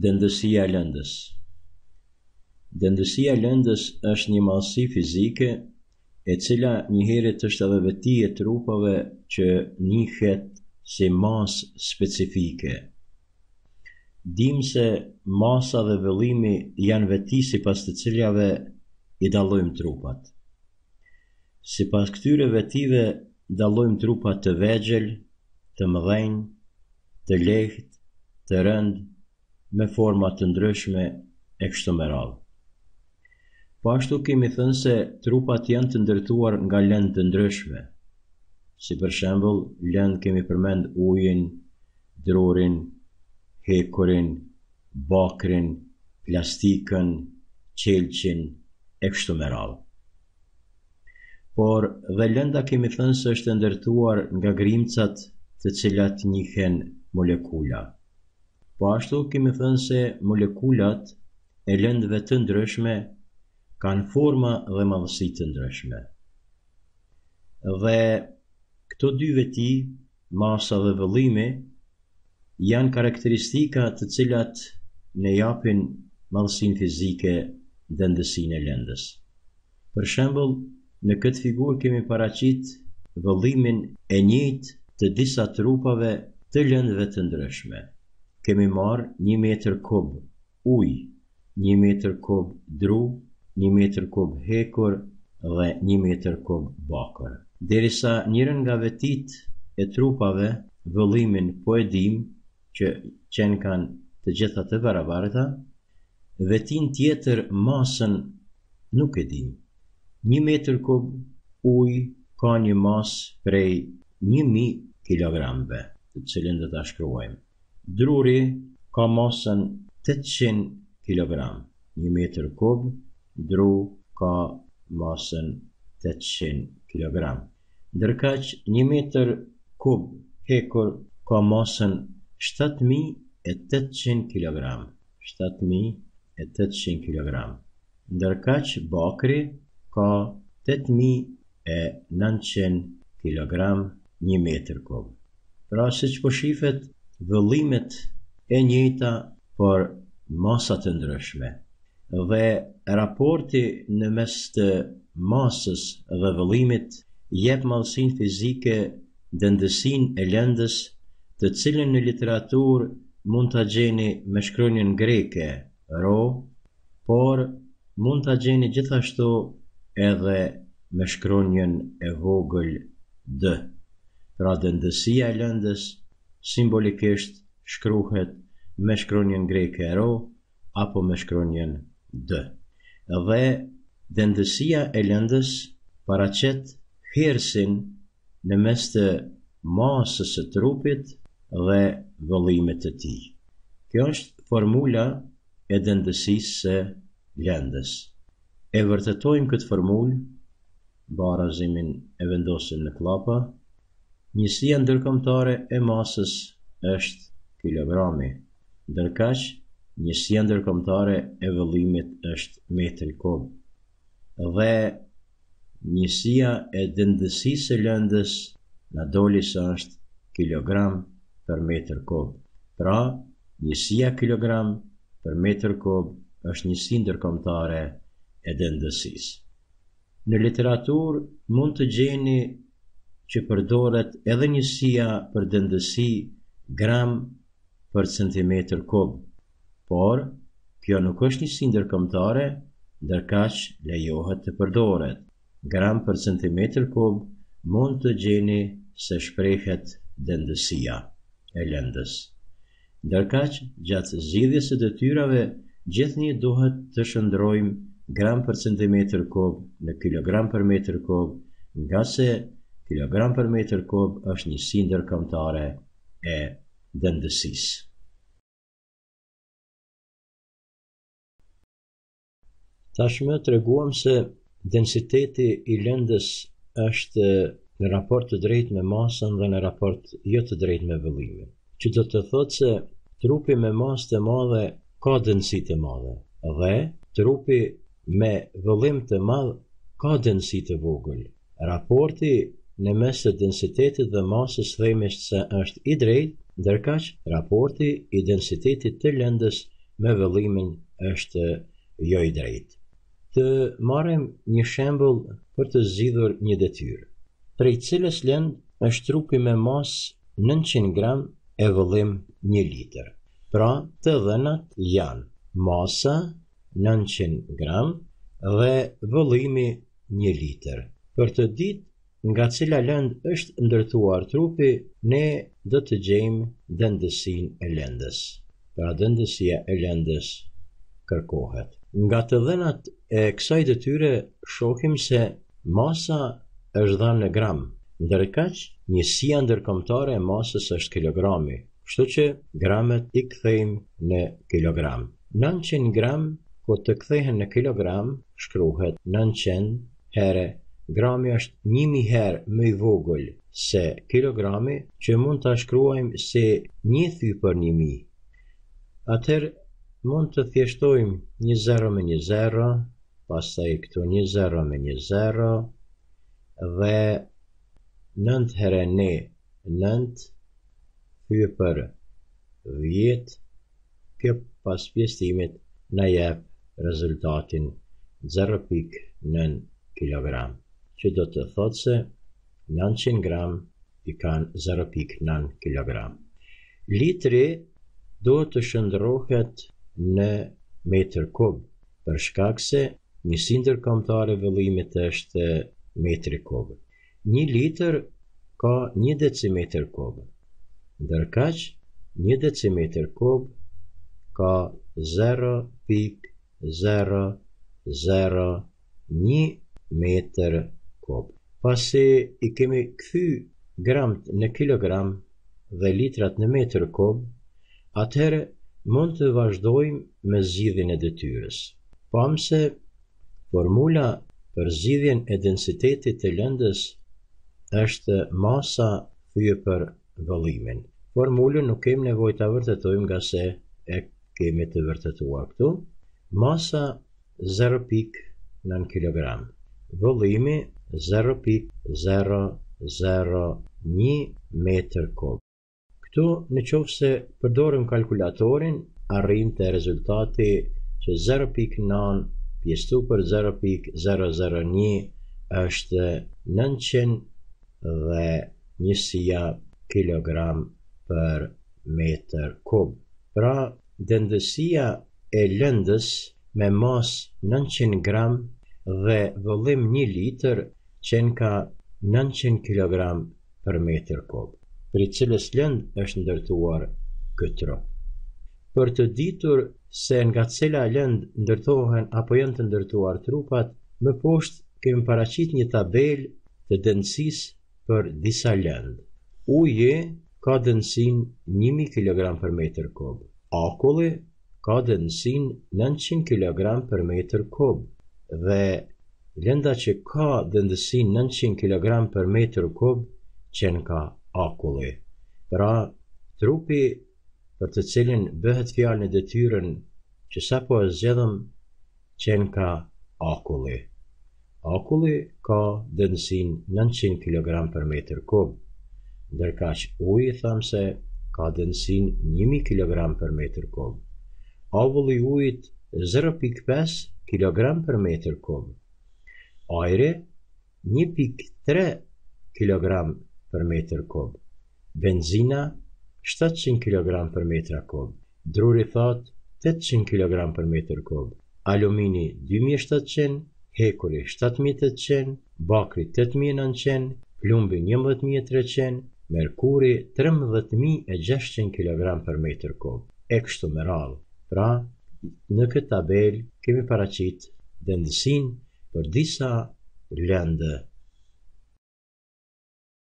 Dëndësia e lëndës. Dëndësia e lëndës është një mallësi fizike e cila njëherët është edhe veti e trupave që njihet si masë specifike. Dim se masa dhe vëllimi janë veti sipas të ciljave i dallojmë trupat. Sipas këtyre vetive dallojmë trupat të vegjël, të mëdhenj, të lehtë, të rënd, me forma të ndryshme e kështu me radhë. Po ashtu kemi thënë se trupat janë të ndërtuar nga lëndë të ndryshme, si për shembull lëndë kemi përmend ujin, drurin, hekurin, bakrin, plastikën, qelçin e kështu me radhë. Por dhe lënda kemi thënë se është ndërtuar nga grimcat të cilat njihen molekula. Po ashtu kemi thënë se molekulat e lëndëve të ndryshme kanë forma dhe madhësi të ndryshme. Dhe këto dy veti, masa dhe vëllimi, janë karakteristika të cilat ne japin madhësinë fizike dëndësinë e lëndës. Për shembull, në këtë figurë kemi paraqit vëllimin e njëjtë të disa trupave të lëndëve të ndryshme. Kemi marrë 1 metër kub ujë, 1 metër kub dru, 1 metër kub hekur dhe 1 metër kub bakër. Derisa njërin nga vetit e trupave, vëllimin po e dim që qenë kanë të gjitha të barabarta, vetin tjetër masën nuk e dim. 1 metër kub ujë ka një masë prej 1000 kilogramve, të cilën do ta shkruajmë. Druri ka masën 800 kg. 1 metër kub dru ka masën 800 kg. Ndërkaq 1 metër kub hekur ka masën 7800 kg. 7800 kg. Ndërkaq bakri ka 8900 kg 1 metër kub. Pra siç po shifet, vëllimet e njëjta por masa të ndryshme. Dhe raporti në mes të masës dhe vëllimit jep madhësinë fizike dëndësinë e lëndës, të cilën në literaturë mund ta gjeni me shkronjën greke rho, por mund ta gjeni gjithashtu edhe me shkronjën e vogël d. Pra dëndësia e lëndës simbolikisht shkruhet me shkronjën greke rho apo me shkronjën d. Dhe dëndësia e lëndës paraqet hersin në mes të masës së trupit dhe vëllimit të tij. Kjo është formula e dëndësisë së lëndës. E vërtetojmë këtë formulë, barazimin e vendosim në klapa. Njësia ndërkombëtare e masës është kilogrami, ndërkaq njësia ndërkombëtare e vëllimit është metri kub. Dhe njësia e dëndësisë së lëndës na doli se është kilogram për metër kub. Pra, njësia kilogram për metër kub është njësi ndërkombëtare e dëndësisë. Në literaturë mund të gjeni që përdoret edhe njësia për dëndësi gram për centimetër kub, por kjo nuk është njësi ndërkombëtare, ndërkaq lejohet të përdoret. Gram për centimetër kub mund të gjeni se shprehet dëndësia e lëndës. Ndërkaq, gjatë zgjidhjes së detyrave, gjithnjë duhet të shndrojmë gram për centimetër kub në kilogram për metër kub, nga se kilogram për metër kub është njësi ndërkombëtare e dëndësisë. Tashmë treguam se densiteti i lëndës është në raport të drejtë me masën dhe në raport jo të drejtë me vëllimin. Që do të thotë se trupi me masë të madhe ka dënësi të madhe dhe trupi me vëllim të madh ka dënësi të vogël. Raporti në mes të densitetit dhe masës themisht se është i drejtë, ndërkaq raporti i densitetit të lëndës me vëllimin është jo i drejtë. Të marrim një shembull për të zgjidhur një detyrë, prej cilës lëndë është trupi me masë 900 gram e vëllim 1 litër. Pra, të dhënat janë masa 900 gram dhe vëllimi 1 litër. Për të ditë nga cila lëndë është ndërtuar trupi, ne do të gjejmë dëndësinë e lëndës. Pra, dëndësia e lëndës kërkohet. Nga të dhënat e kësaj detyre shohim se masa është dhënë në gram, ndërkaq njësia ndërkombëtare e masës është kilogrami, kështu që gramet i kthejmë në kilogram. 900 gram kur të kthehen në kilogram shkruhet 900 herë. Grami është 1000 herë më i vogël se kilogrami, që mund ta shkruajmë si 1 thy për 1000. Atëherë mund të thjeshtojmë 1 0 me 1 0, pastaj këtu 1 0 me 1 0 dhe 9 herë 9 thy për 10. Kjo pas pjesëtimit na jep rezultatin 0,9 kilogram, që do të thotë se 900 gram i kanë 0,9 kilogram. Litri do të shndërrohet në metër kub, për shkak se njësia ndërkombëtare e vëllimit është metri kub. 1 litër ka 1 decimetër kub, ndërkaq 1 decimetër kub ka 0,001 metër kub. Pasi i kemi kthy gramt në kilogram dhe litrat në metër kub, atëherë mund të vazhdojmë me zgjidhjen e detyrës. Pamë se formula për zgjidhjen e densitetit të lëndës është masa thyë për vëllimin. Formulën nuk kemi nevojë ta vërtetojmë, nga se e kemi të vërtetuar këtu. Masa 0,9 kg, vëllimi 0,001 metër kub. Këtu në qoftë se përdorim kalkulatorin, arrim të rezultati që 0,9 pjesëtu për 0,001 është 900 dhe njësia kilogram për metër kub. Pra, dëndësia e lëndës me mas 900 gram dhe vëllim 1 litër qenë ka 900 kg për metër kub, për i cilës lëndë është ndërtuar këtë trup. Për të ditur se nga cila lëndë ndërtohen apo janë të ndërtuar trupat, më poshtë kemi paraqit një tabel të dëndësisë për disa lëndë. Uji ka dëndësinë 1000 kg për metër kub. Akulli ka dëndësinë 900 kg për metër kub dhe lënda që ka dëndësinë 900 kg për metër kub qenë ka akulli. Pra, trupi për të cilin bëhet fjalë në detyrën që sapo e zgjedhëm qenë ka akulli. Akulli ka dëndësinë 900 kg për metër kub, ndërkaq uji thamse ka dëndësinë 1000 kg për metër kub. Avulli i ujit 0,5 kg për metër kub. Ajri 1,3 kg për metër kub. Benzina 700 kg për metër kub. Druri thot 800 kg për metër kub. Alumini 2700, hekuri 7800, bakri 8900, plumbi 11300, merkuri 13600 kg për metër kub. E kështu me radhë. Pra, në këtë tabel kemi paraqit dëndësinë për disa lëndë